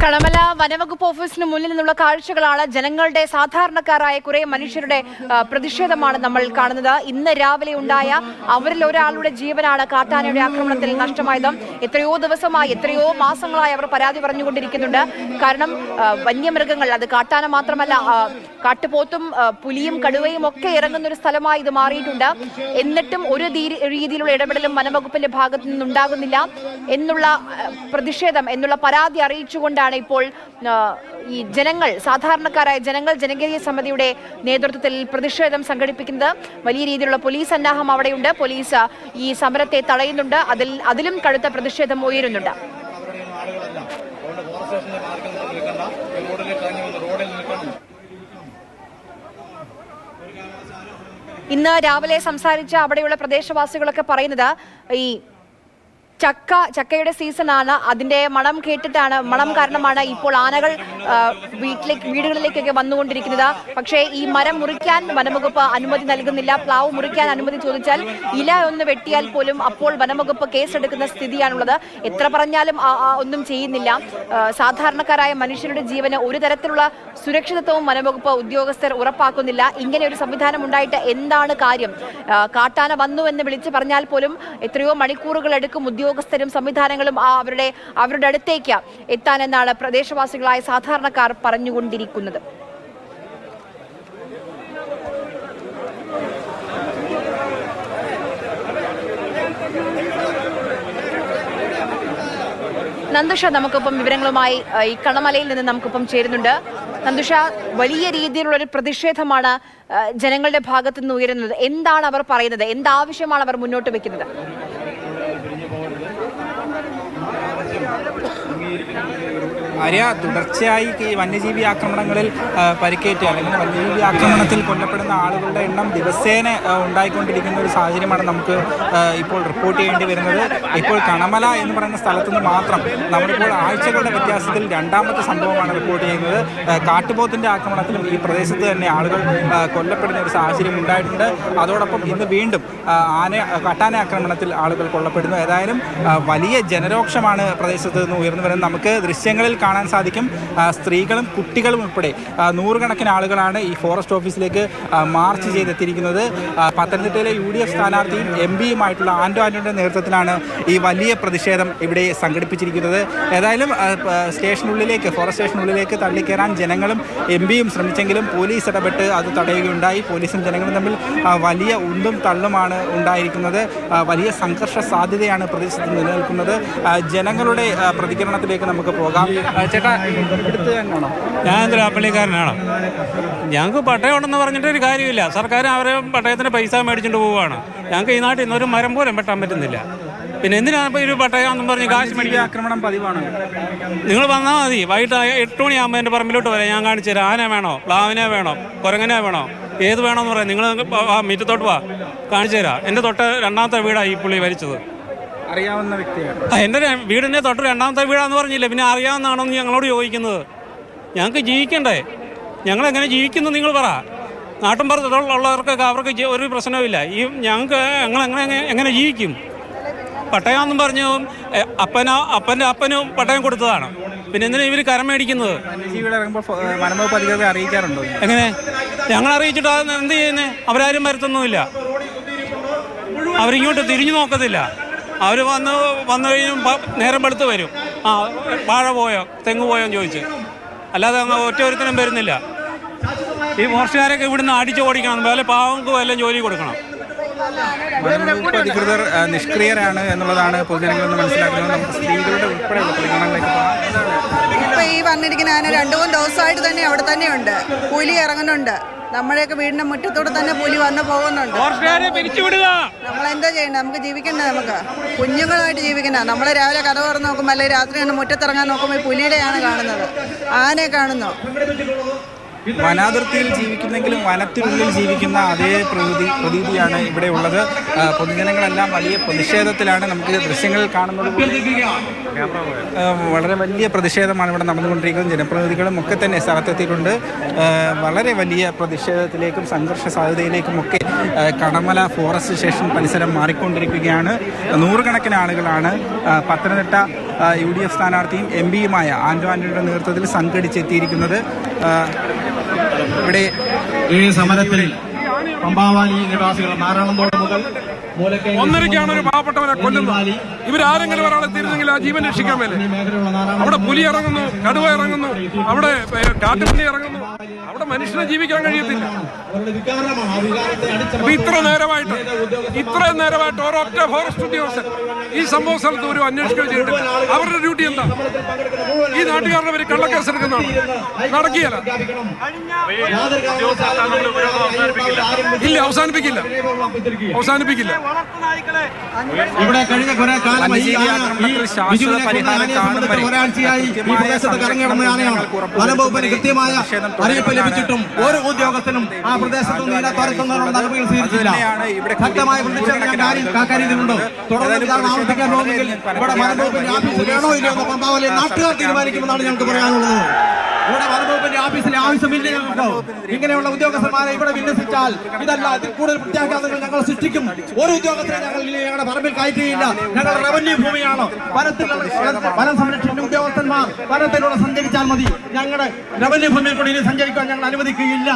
കടമല വനവകുപ്പ് ഓഫീസിന് മുന്നിൽ നിന്നുള്ള കാഴ്ചകളാണ്. ജനങ്ങളുടെ സാധാരണക്കാരായ കുറെ മനുഷ്യരുടെ പ്രതിഷേധമാണ് നമ്മൾ കാണുന്നത്. ഇന്ന് രാവിലെ ഉണ്ടായ അവരിൽ ഒരാളുടെ ജീവനാണ് കാട്ടാനയുടെ ആക്രമണത്തിൽ നഷ്ടമായത്. എത്രയോ ദിവസമായി, എത്രയോ മാസങ്ങളായി അവർ പരാതി പറഞ്ഞുകൊണ്ടിരിക്കുന്നുണ്ട്. കാരണം വന്യമൃഗങ്ങൾ, അത് കാട്ടാന മാത്രമല്ല, കാട്ടുപോത്തും പുലിയും കടുവയും ഒക്കെ ഇറങ്ങുന്ന ഒരു സ്ഥലമായി ഇത് മാറിയിട്ടുണ്ട്. എന്നിട്ടും ഒരു രീതിയിലുള്ള ഇടപെടലും വനവകുപ്പിന്റെ ഭാഗത്തു നിന്നുണ്ടാകുന്നില്ല എന്നുള്ള പ്രതിഷേധം, എന്നുള്ള പരാതി അറിയിച്ചുകൊണ്ടാണ് ഇപ്പോൾ ഈ ജനങ്ങൾ, സാധാരണക്കാരായ ജനങ്ങൾ ജനകീയ സമിതിയുടെ നേതൃത്വത്തിൽ പ്രതിഷേധം സംഘടിപ്പിക്കുന്നത്. വലിയ രീതിയിലുള്ള പോലീസ് സന്നാഹം അവിടെയുണ്ട്. പോലീസ് ഈ സമരത്തെ തടയുന്നുണ്ട്. അതിലും കടുത്ത പ്രതിഷേധം ഉയരുന്നുണ്ട്. ഇന്ന് രാവിലെ സംസാരിച്ച അവിടെയുള്ള പ്രദേശവാസികളൊക്കെ പറയുന്നത് ഈ ചക്കയുടെ സീസണാണ്. അതിന്റെ മണം കേട്ടിട്ടാണ്, മണം കാരണമാണ് ഇപ്പോൾ ആനകൾ വീടുകളിലേക്കൊക്കെ വന്നുകൊണ്ടിരിക്കുന്നത്. പക്ഷേ ഈ മരം മുറിക്കാൻ വനംവകുപ്പ് അനുമതി നൽകുന്നില്ല. പ്ലാവ് മുറിക്കാൻ അനുമതി ചോദിച്ചാൽ ഇല ഒന്ന് വെട്ടിയാൽ പോലും അപ്പോൾ വനംവകുപ്പ് കേസെടുക്കുന്ന സ്ഥിതിയാണുള്ളത്. എത്ര പറഞ്ഞാലും ഒന്നും ചെയ്യുന്നില്ല. സാധാരണക്കാരായ മനുഷ്യരുടെ ജീവന് ഒരു തരത്തിലുള്ള സുരക്ഷിതത്വവും വനംവകുപ്പ് ഉദ്യോഗസ്ഥർ ഉറപ്പാക്കുന്നില്ല. ഇങ്ങനെ ഒരു സംവിധാനം ഉണ്ടായിട്ട് എന്താണ് കാര്യം? കാട്ടാന വന്നു എന്ന് വിളിച്ചു പറഞ്ഞാൽ പോലും എത്രയോ മണിക്കൂറുകൾ എടുക്കും ഉദ്യോഗസ്ഥരും സംവിധാനങ്ങളും അവരുടെ അടുത്തേക്ക് എത്താനെന്നാണ് പ്രദേശവാസികളായ സാധാരണക്കാർ പറഞ്ഞുകൊണ്ടിരിക്കുന്നത്. നന്ദുഷ നമുക്കൊപ്പം വിവരങ്ങളുമായി ഈ കണമലയിൽ നിന്ന് നമുക്കൊപ്പം ചേരുന്നുണ്ട്. നന്ദുഷ, വലിയ രീതിയിലുള്ളൊരു പ്രതിഷേധമാണ് ജനങ്ങളുടെ ഭാഗത്തു നിന്ന് ഉയരുന്നത്. എന്താണ് അവർ പറയുന്നത്? എന്താവശ്യമാണ് അവർ മുന്നോട്ട് വെക്കുന്നത്? ആര്യ, തുടർച്ചയായി ഈ വന്യജീവി ആക്രമണങ്ങളിൽ പരിക്കേറ്റ് അല്ലെങ്കിൽ വന്യജീവി ആക്രമണത്തിൽ കൊല്ലപ്പെടുന്ന ആളുകളുടെ എണ്ണം ദിവസേന ഉണ്ടായിക്കൊണ്ടിരിക്കുന്ന ഒരു സാഹചര്യമാണ് നമുക്ക് ഇപ്പോൾ റിപ്പോർട്ട് ചെയ്യേണ്ടി വരുന്നത്. ഇപ്പോൾ കണമല എന്ന് പറയുന്ന സ്ഥലത്തുനിന്ന് മാത്രം നമ്മളിപ്പോൾ ആഴ്ചകളുടെ വ്യത്യാസത്തിൽ രണ്ടാമത്തെ സംഭവമാണ് റിപ്പോർട്ട് ചെയ്യുന്നത്. കാട്ടുപോത്തിൻ്റെ ആക്രമണത്തിലും ഈ പ്രദേശത്ത് തന്നെ ആളുകൾ കൊല്ലപ്പെടുന്ന ഒരു സാഹചര്യം ഉണ്ടായിട്ടുണ്ട്. അതോടൊപ്പം ഇന്ന് വീണ്ടും കാട്ടാന ആക്രമണത്തിൽ ആളുകൾ കൊല്ലപ്പെടുന്നു. ഏതായാലും വലിയ ജനരോക്ഷമാണ് പ്രദേശത്ത് നിന്ന് ഉയർന്നു വരുന്നത്. നമുക്ക് ദൃശ്യങ്ങളിൽ കാണാൻ സാധിക്കും. സ്ത്രീകളും കുട്ടികളും ഉൾപ്പെടെ നൂറുകണക്കിന് ആളുകളാണ് ഈ ഫോറസ്റ്റ് ഓഫീസിലേക്ക് മാർച്ച് ചെയ്തെത്തിയിരിക്കുന്നത്. പത്തനംതിട്ടയിലെ UDF സ്ഥാനാർത്ഥിയും MP-യുമായിട്ടുള്ള ആന്റോ ആന്റണിയുടെ നേതൃത്വത്തിലാണ് ഈ വലിയ പ്രതിഷേധം ഇവിടെ സംഘടിപ്പിച്ചിരിക്കുന്നത്. ഏതായാലും ഫോറസ്റ്റ് സ്റ്റേഷനുള്ളിലേക്ക് തള്ളിക്കയറാൻ ജനങ്ങളും MP-യും ശ്രമിച്ചെങ്കിലും പോലീസ് ഇടപെട്ട് അത് തടയുകയുണ്ടായി. പോലീസും ജനങ്ങളും തമ്മിൽ വലിയ ഉന്തും തള്ളുമാണ് ഉണ്ടായിരിക്കുന്നത്. വലിയ സംഘർഷ സാധ്യതയാണ് പ്രദേശത്ത് നിലനിൽക്കുന്നത്. ജനങ്ങളുടെ പ്രതികരണത്തിലേക്ക് നമുക്ക് പോകാം. ചേട്ടാ, ഇവിടുത്തെ തന്നെയാണോ? ഞാൻ തിരാപ്പള്ളിക്കാരനാണ്. ഞങ്ങൾക്ക് പട്ടയം ഉണ്ടെന്ന് പറഞ്ഞിട്ടൊരു കാര്യമില്ല. സർക്കാർ അവരെ പട്ടയത്തിന് പൈസ മേടിച്ചിട്ട് പോവുകയാണ്. ഞങ്ങൾക്ക് ഈ നാട്ടിൽ നിന്നൊരു മരം പോലും വെട്ടാൻ പറ്റുന്നില്ല. പിന്നെ എന്തിനാണ് ഇപ്പോൾ ഒരു പട്ടയം എന്നും പറഞ്ഞ് കാശ് മേടിക്കുക? ആക്രമണം പതിവാണ്. നിങ്ങൾ വന്നാൽ മതി. വൈകിട്ട് 8 മണിയാകുമ്പോൾ എൻ്റെ പറമ്പിലോട്ട് വരാം. ഞാൻ കാണിച്ചു തരാം. ആന വേണോ, പ്ലാവിനെ വേണോ, കുരങ്ങനെ വേണോ, ഏത് വേണമെന്ന് പറയാം. നിങ്ങൾ മുറ്റത്തോട്ട് വാ, കാണിച്ചു തരാം. എൻ്റെ തൊട്ട് രണ്ടാമത്തെ വീടാണ് ഈ പുള്ളി ഭരിച്ചത്. അറിയാവുന്ന വ്യക്തിയാണ്. എൻ്റെ വീടിൻ്റെ തൊട്ട് രണ്ടാമത്തെ വീടാന്ന് പറഞ്ഞില്ല. പിന്നെ അറിയാവുന്നതാണോ എന്ന് ഞങ്ങളോട് ചോദിക്കുന്നത്? ഞങ്ങൾക്ക് ജീവിക്കണ്ടേ? ഞങ്ങളെങ്ങനെ ജീവിക്കുന്നു നിങ്ങൾ പറ. നാട്ടിൻപുറത്തുള്ളവർക്കൊക്കെ അവർക്ക് ഒരു പ്രശ്നവുമില്ല. ഞങ്ങൾ എങ്ങനെ ജീവിക്കും? പട്ടയമെന്നും പറഞ്ഞു അപ്പൻ്റെ അപ്പനും പട്ടയം കൊടുത്തതാണ്. പിന്നെ എന്തിനാണ് ഇവർ കരം മേടിക്കുന്നത്? വനംവകുപ്പ് അധികൃതരെ അറിയിക്കാറുണ്ടോ? എങ്ങനെ? ഞങ്ങൾ അറിയിച്ചിട്ട് എന്ത് ചെയ്യുന്നത്? അവരാരും വരുത്തൊന്നുമില്ല. അവരിങ്ങോട്ട് തിരിഞ്ഞു നോക്കത്തില്ല. അവർ വന്നു കഴിയുമ്പോൾ നേരം വെളുത്ത് വരും. വാഴ പോയോ, തെങ്ങ് പോയോ എന്ന് ചോദിച്ച്. അല്ലാതെ അങ്ങ് ഒറ്റൊരുത്തനും വരുന്നില്ല. ഈ ഫോറസ്റ്റുകാരൊക്കെ ഇവിടുന്ന് അടിച്ചു ഓടിക്കണം. വേറെ പാവങ്ങൾക്ക് വല്ലതും ജോലി കൊടുക്കണം. വനംവകുപ്പ് അധികൃതർ നിഷ്ക്രിയരാണ് എന്നുള്ളതാണ് പൊതുജനങ്ങളിൽ നിന്ന് മനസ്സിലാക്കുന്നത്. നമുക്ക് സ്ത്രീകളുടെ ഉൾപ്പെടെയുള്ള പ്രതികരണങ്ങളിലേക്ക് പോകാം. ഇപ്പം ഈ വന്നിരിക്കുന്ന ആന 2-3 ദിവസമായിട്ട് തന്നെ അവിടെ തന്നെയുണ്ട്. പുലി ഇറങ്ങുന്നുണ്ട്. നമ്മുടെയൊക്കെ വീടിന്റെ മുറ്റത്തോടെ തന്നെ പുലി വന്ന് പോകുന്നുണ്ട്. നമ്മളെന്താ ചെയ്യണ്ട? നമുക്ക് ജീവിക്കണ്ടേ? നമുക്ക് കുഞ്ഞുങ്ങളായിട്ട് ജീവിക്കണ്ട. നമ്മൾ രാവിലെ കഥ തുറന്ന് നോക്കുമ്പോൾ അല്ലെങ്കിൽ രാത്രി ഒന്ന് മുറ്റത്തിറങ്ങാൻ നോക്കുമ്പോൾ പുലിയുടെയാണ് കാണുന്നത്. ആനയെ കാണുന്നു. വനാതിർത്തിയിൽ ജീവിക്കുന്നെങ്കിലും വനത്തിനുള്ളിൽ ജീവിക്കുന്ന അതേ പ്രതീതിയാണ് ഇവിടെ ഉള്ളത്. പൊതുജനങ്ങളെല്ലാം വലിയ പ്രതിഷേധത്തിലാണ്. നമുക്ക് ദൃശ്യങ്ങളിൽ കാണുന്നത് വളരെ വലിയ പ്രതിഷേധമാണ് ഇവിടെ നടന്നുകൊണ്ടിരിക്കുന്നത്. ജനപ്രതിനിധികളും ഒക്കെ തന്നെ സ്ഥലത്തെത്തിയിട്ടുണ്ട്. വളരെ വലിയ പ്രതിഷേധത്തിലേക്കും സംഘർഷ സാധ്യതയിലേക്കും ഒക്കെ കടമല ഫോറസ്റ്റ് സ്റ്റേഷൻ പരിസരം മാറിക്കൊണ്ടിരിക്കുകയാണ്. നൂറുകണക്കിന് ആളുകളാണ് പത്തനംതിട്ട UDF സ്ഥാനാർത്ഥിയും MP-യുമായ ആന്റോ ആന്റണിയുടെ നേതൃത്വത്തിൽ സംഘടിച്ചെത്തിയിരിക്കുന്നത്. ഇവിടെ ഈ സമരത്തിൽ പമ്പാവാലി നിവാസികൾ നാരായണത്തോട് മുതൽ ഒന്നരയ്ക്കാണ് ഒരു പാവപ്പെട്ടവരെ കൊല്ലുന്നത്. ഇവരാരെങ്കിലും ഒരാളെ തിരിഞ്ഞെങ്കിൽ ആ ജീവൻ രക്ഷിക്കാൻ മേലെ. അവിടെ പുലി ഇറങ്ങുന്നു, കടുവ ഇറങ്ങുന്നു, അവിടെ കാട്ടുപന്നി ഇറങ്ങുന്നു. അവിടെ മനുഷ്യനെ ജീവിക്കാൻ കഴിയത്തില്ല. ഇത്രയും നേരമായിട്ട് ഒരൊറ്റ ഫോറസ്റ്റ് ഉദ്യോഗസ്ഥൻ ഈ സംഭവ സ്ഥലത്ത് ഒരു അന്വേഷണം ചെയ്തിട്ടില്ല. അവരുടെ ഡ്യൂട്ടി എന്താ? ഈ നാട്ടുകാരുടെ പേര് കള്ളക്കേസ് എടുക്കുന്നതാണ്. നടക്കുകയല്ല. ഇല്ല, അവസാനിപ്പിക്കില്ല. ഇവിടെ കഴിഞ്ഞ കുറെ കാലമായി ഒരാഴ്ചയായി ഈ പ്രദേശത്ത് കറങ്ങിയിടുന്ന ആനയാണ്. വനംവകുപ്പിന് കൃത്യമായ അറിയിപ്പ് ലഭിച്ചിട്ടും ഒരു ഉദ്യോഗസ്ഥനും ആ പ്രദേശത്ത് നിന്ന് തുറക്കുന്നതിനുള്ള നടപടികൾ സ്വീകരിച്ചില്ല. ശക്തമായ പ്രതിഷേധം കാക്കാരിയിലുണ്ട്. തുടർന്ന് ഇതാണ് ആവർത്തിക്കാൻ പോകുമെങ്കിൽ ഇവിടെ വനംവകുപ്പിന്റെ ആഫീസ് വേണോ ഇല്ലയോ എന്ന് പമ്പാവലി നാട്ടുകാർ തീരുമാനിക്കുമെന്നാണ് ഞങ്ങൾക്ക് പറയാനുള്ളത്. ഇവിടെ വനംവകുപ്പിന്റെ ആഫീസിലെ ആവശ്യമില്ല. ഞങ്ങൾക്ക് ഇങ്ങനെയുള്ള ഉദ്യോഗസ്ഥന്മാരെ ഇവിടെ വിന്യസിച്ചാൽ ഇതല്ല, ഇതിൽ കൂടുതൽ പ്രത്യാഘാതങ്ങൾ ഞങ്ങൾ സൃഷ്ടിക്കും. ഒരു ഉദ്യോഗസ്ഥരെ ഞങ്ങളുടെ പറമ്പിൽ കയറ്റുകയില്ല. ഞങ്ങൾ റവന്യൂ ഭൂമിയാണ്. വനം സംരക്ഷണ ഉദ്യോഗസ്ഥന്മാർ വനത്തിലൂടെ സഞ്ചരിച്ചാൽ മതി. ഞങ്ങളുടെ റവന്യൂ ഭൂമിയിൽ കൂടി ഇനി സഞ്ചരിക്കാൻ ഞങ്ങൾ അനുവദിക്കുകയില്ല.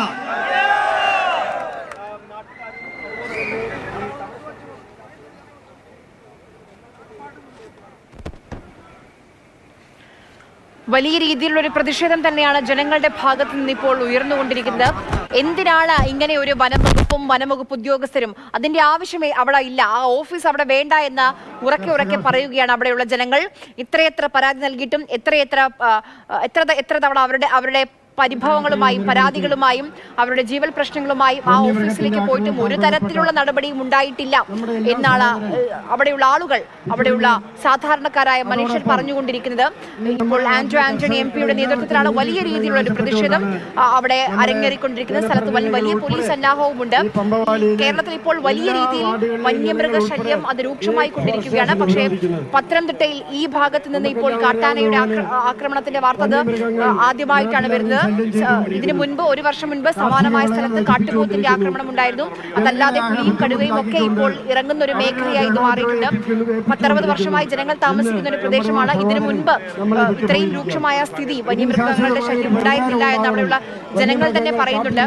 വലിയ രീതിയിലുള്ള ഒരു പ്രതിഷേധം തന്നെയാണ് ജനങ്ങളുടെ ഭാഗത്ത് നിന്ന് ഇപ്പോൾ ഉയർന്നുകൊണ്ടിരിക്കുന്നത്. എന്തിനാണ് ഇങ്ങനെ ഒരു വനംവകുപ്പും വനംവകുപ്പ് ഉദ്യോഗസ്ഥരും? അതിന്റെ ആവശ്യമേ അവിടെ ഇല്ല. ആ ഓഫീസ് അവിടെ വേണ്ട എന്ന് ഉറക്കെ പറയുകയാണ് അവിടെയുള്ള ജനങ്ങൾ. ഇത്രയെത്ര പരാതി നൽകിയിട്ടും എത്ര തവണ അവരുടെ പരിഭവങ്ങളുമായും പരാതികളുമായും അവരുടെ ജീവൽ പ്രശ്നങ്ങളുമായും ആ ഓഫീസിലേക്ക് പോയിട്ടും ഒരു തരത്തിലുള്ള നടപടിയും ഉണ്ടായിട്ടില്ല എന്നാണ് അവിടെയുള്ള ആളുകൾ, അവിടെയുള്ള സാധാരണക്കാരായ മനുഷ്യർ പറഞ്ഞുകൊണ്ടിരിക്കുന്നത്. ഇപ്പോൾ ആന്റോ ആന്റണി MP-യുടെ നേതൃത്വത്തിലാണ് വലിയ രീതിയിലുള്ള ഒരു പ്രതിഷേധം അവിടെ അരങ്ങേറിക്കൊണ്ടിരിക്കുന്നത്. സ്ഥലത്ത് വലിയ പോലീസ് സന്നാഹവുമുണ്ട്. കേരളത്തിൽ ഇപ്പോൾ വലിയ രീതിയിൽ വന്യമൃഗശല്യം അത് രൂക്ഷമായി കൊണ്ടിരിക്കുകയാണ്. പക്ഷേ പത്തനംതിട്ടയിൽ ഈ ഭാഗത്ത് നിന്ന് ഇപ്പോൾ കാട്ടാനയുടെ ആക്രമണത്തിന്റെ വാർത്ത ആദ്യമായിട്ടാണ് വരുന്നത്. ഇതിനു മുൻപ് ഒരു വർഷം മുൻപ് സമാനമായ സ്ഥലത്ത് കാട്ടുപോത്തിന്റെ ആക്രമണം ഉണ്ടായിരുന്നു. അതല്ലാതെ പുലിയും കടുവയും ഒക്കെ ഇപ്പോൾ ഇറങ്ങുന്ന ഒരു മേഖലയായി ഇത് മാറിയിട്ടുണ്ട്. 10-60 വർഷമായി ജനങ്ങൾ താമസിക്കുന്ന ഒരു പ്രദേശമാണ്. ഇതിനു മുൻപ് ഇത്രയും രൂക്ഷമായ സ്ഥിതി വന്യമൃഗങ്ങളുടെ ശല്യം ഉണ്ടായിട്ടില്ല എന്ന് അവിടെയുള്ള ജനങ്ങൾ തന്നെ പറയുന്നുണ്ട്.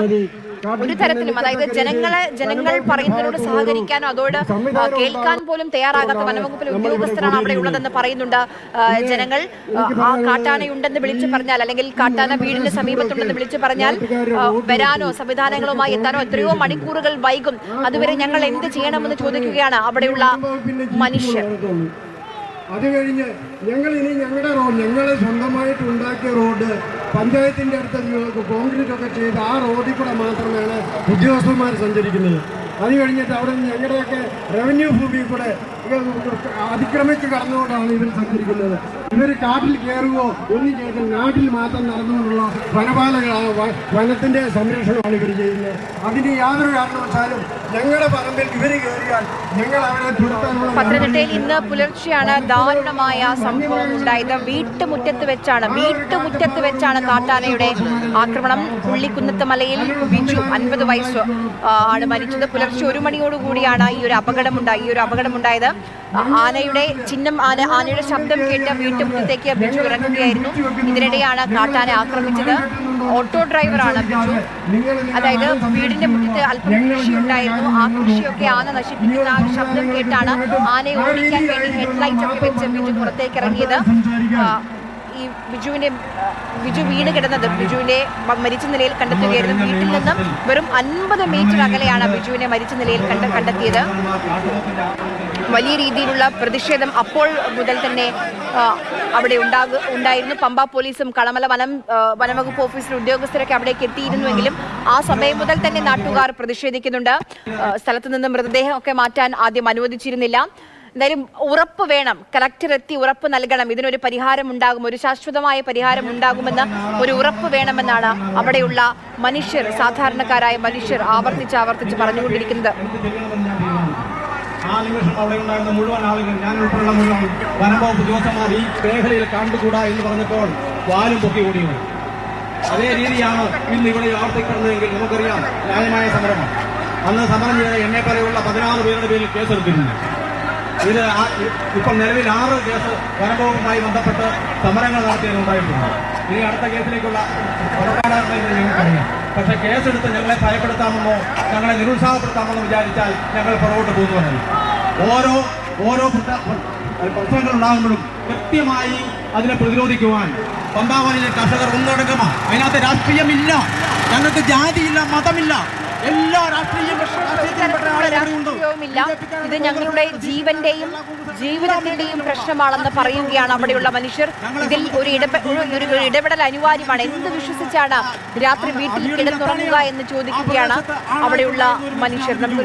ഒരു തരത്തിലും, അതായത് ജനങ്ങൾ പറയുന്നതിനോട് സഹകരിക്കാനോ അതോട് കേൾക്കാൻ പോലും തയ്യാറാകാത്ത വനംവകുപ്പിലെ ഉദ്യോഗസ്ഥരാണ് അവിടെ ഉള്ളതെന്ന് പറയുന്നുണ്ട് ജനങ്ങൾ. ആ കാട്ടാനയുണ്ടെന്ന് വിളിച്ചു പറഞ്ഞാൽ, അല്ലെങ്കിൽ കാട്ടാന വീടിന് സമീപത്തുണ്ടെന്ന് വിളിച്ചു പറഞ്ഞാൽ വരാനോ സംവിധാനങ്ങളുമായി എത്താനോ എത്രയോ മണിക്കൂറുകൾ വൈകും. അതുവരെ ഞങ്ങൾ എന്ത് ചെയ്യണമെന്ന് ചോദിക്കുകയാണ് അവിടെയുള്ള മനുഷ്യർ. അത് കഴിഞ്ഞ് ഞങ്ങളുടെ റോഡ്, ഞങ്ങൾ സ്വന്തമായിട്ട് ഉണ്ടാക്കിയ റോഡ് പഞ്ചായത്തിൻ്റെ അടുത്ത് കോൺക്രീറ്റ് ഒക്കെ ചെയ്ത് ആ റോഡിൽ കൂടെ മാത്രമാണ് ഉദ്യോഗസ്ഥന്മാർ സഞ്ചരിക്കുന്നത്. അത് കഴിഞ്ഞിട്ട് അവിടെ ഞങ്ങളുടെയൊക്കെ റവന്യൂ ഭൂമിയിൽ കൂടെ അതിക്രമിച്ച് കടന്നുകൊണ്ടാണ് ഇവർ സഞ്ചരിക്കുന്നത്. ഇവർ കാട്ടിൽ കയറുകയോ ഒന്നും ചെയ്ത് നാട്ടിൽ മാത്രം നടന്നുകൊണ്ടുള്ള വനപാലകളാണ്, വനത്തിൻ്റെ സംരക്ഷണമാണ് ഇവർ ചെയ്യുന്നത്. അതിന് യാതൊരു കാരണവശാലും ഞങ്ങളുടെ പറമ്പിൽ ഇവർ കയറിയാൽ ഞങ്ങൾ അവരെ തുരത്താനുള്ള. പത്തനംതിട്ടയിൽ ഇന്ന് പുലർച്ചെയാണ് ദാരുണമായ സംഭവം ഉണ്ടായത്. വീട്ടുമുറ്റത്ത് വെച്ചാണ് കാട്ടാനയുടെ ആക്രമണം. പുള്ളിക്കുന്നത്ത് മലയിൽ ബിജു 50 വയസ്സ് ആണ് മരിച്ചത്. പുലർച്ചെ 1 മണിയോടുകൂടിയാണ് ഈ ഒരു അപകടമുണ്ടായത്. ആനയുടെ ശബ്ദം കേട്ട് വീട്ടുമുറ്റത്തേക്ക് ബിജു ഇറങ്ങുകയായിരുന്നു. ഇതിനിടെയാണ് കാട്ടാന ആക്രമിച്ചത്. ഓട്ടോ ഡ്രൈവറാണ് ബിജു. അതായത് വീടിന്റെ മുറ്റത്ത് അല്പം കൃഷി ഉണ്ടായിരുന്നു. ആ കൃഷിയൊക്കെ ആന നശിപ്പിക്കുന്ന ആ ശബ്ദം കേട്ടാണ് ആനയെ ഓടിക്കാൻ വേണ്ടി ഹെഡ്ലൈറ്റ് ഒക്കെ വെച്ച് ബിജു പുറത്തേക്ക് ഇറങ്ങിയത്. ഈ ബിജു വീണ് കിടന്നത്, ബിജുവിനെ മരിച്ച നിലയിൽ കണ്ടെത്തുകയായിരുന്നു. വീട്ടിൽ നിന്നും വെറും 50 മീറ്റർ അകലെയാണ് ബിജുവിനെ മരിച്ച നിലയിൽ കണ്ടെത്തിയത്. വലിയ രീതിയിലുള്ള പ്രതിഷേധം അപ്പോൾ മുതൽ തന്നെ അവിടെ ഉണ്ടായിരുന്നു. പമ്പ പോലീസും കളമല വനംവകുപ്പ് ഓഫീസിലെ ഉദ്യോഗസ്ഥരൊക്കെ അവിടേക്ക് എത്തിയിരുന്നുവെങ്കിലും ആ സമയം മുതൽ തന്നെ നാട്ടുകാർ പ്രതിഷേധിക്കുന്നുണ്ട്. സ്ഥലത്ത് നിന്ന് മൃതദേഹം ഒക്കെ മാറ്റാൻ ആദ്യം അനുവദിച്ചിരുന്നില്ല. എന്തായാലും ഉറപ്പ് വേണം, കലക്ടർ എത്തി ഉറപ്പ് നൽകണം, ഇതിനൊരു പരിഹാരം ഉണ്ടാകും, ഒരു ശാശ്വതമായ പരിഹാരം ഉണ്ടാകുമെന്ന് ഒരു ഉറപ്പ് വേണമെന്നാണ് അവിടെയുള്ള മനുഷ്യർ, സാധാരണക്കാരായ മനുഷ്യർ ആവർത്തിച്ച് പറഞ്ഞുകൊണ്ടിരിക്കുന്നത്. ആ നിമിഷം അവിടെ ഉണ്ടായിരുന്ന മുഴുവൻ ആളുകൾ, ഞാൻ ഉൾപ്പെടെയുള്ള മുഴുവൻ വനംവകുപ്പ് ഉദ്യോഗസ്ഥന്മാർ ഈ മേഖലയിൽ കണ്ടുകൂടാ എന്ന് പറഞ്ഞപ്പോൾ വാലും പൊക്കി ഓടിയത്. അതേ രീതിയാണ് ഇന്ന് ഇവിടെ ആവർത്തിക്കുന്നതെങ്കിൽ നമുക്കറിയാം ന്യായമായ സമരമാണ്. അന്ന് സമരം ചെയ്ത എന്നെ പോലെയുള്ള 16 പേരുടെ പേരിൽ കേസെടുത്തിരുന്നു. ഇത് ഇപ്പോൾ നിലവിൽ 6 കേസ് വനംവകുപ്പുമായി ബന്ധപ്പെട്ട് സമരങ്ങൾ നടത്തിയതുണ്ടായിട്ടുണ്ട്. ഇനി അടുത്ത കേസിലേക്കുള്ള പുറപ്പാടാണെന്ന് ഞങ്ങൾക്കറിയാം. പക്ഷേ കേസെടുത്ത് ഞങ്ങളെ ഭയപ്പെടുത്താമെന്നോ ഞങ്ങളെ നിരുത്സാഹപ്പെടുത്താമെന്നോ വിചാരിച്ചാൽ ഞങ്ങൾ പുറകോട്ട് പോകുന്നവരല്ല. ഓരോ പ്രശ്നങ്ങൾ ഉണ്ടാകുമ്പോഴും കൃത്യമായി അതിനെ പ്രതിരോധിക്കുവാൻ പമ്പാവനിലെ കർഷകർ ഒന്നടങ്കമാണ്. അതിനകത്ത് രാഷ്ട്രീയമില്ല, ഞങ്ങൾക്ക് ജാതിയില്ല, മതമില്ല, എല്ലാ രാഷ്ട്രീയവുമില്ല. ഇത് ഞങ്ങളുടെ ജീവന്റെയും ജീവിതത്തിന്റെയും പ്രശ്നമാണെന്ന് പറയുകയാണ് അവിടെയുള്ള മനുഷ്യർ. ഇതിൽ ഒരു ഇടപെടൽ അനിവാര്യമാണ്. എന്ത് വിശ്വസിച്ചാണ് രാത്രി വീട്ടിൽ കിടന്നുറങ്ങുക എന്ന് ചോദിക്കുകയാണ് അവിടെയുള്ള മനുഷ്യർ. നമുക്കൊരു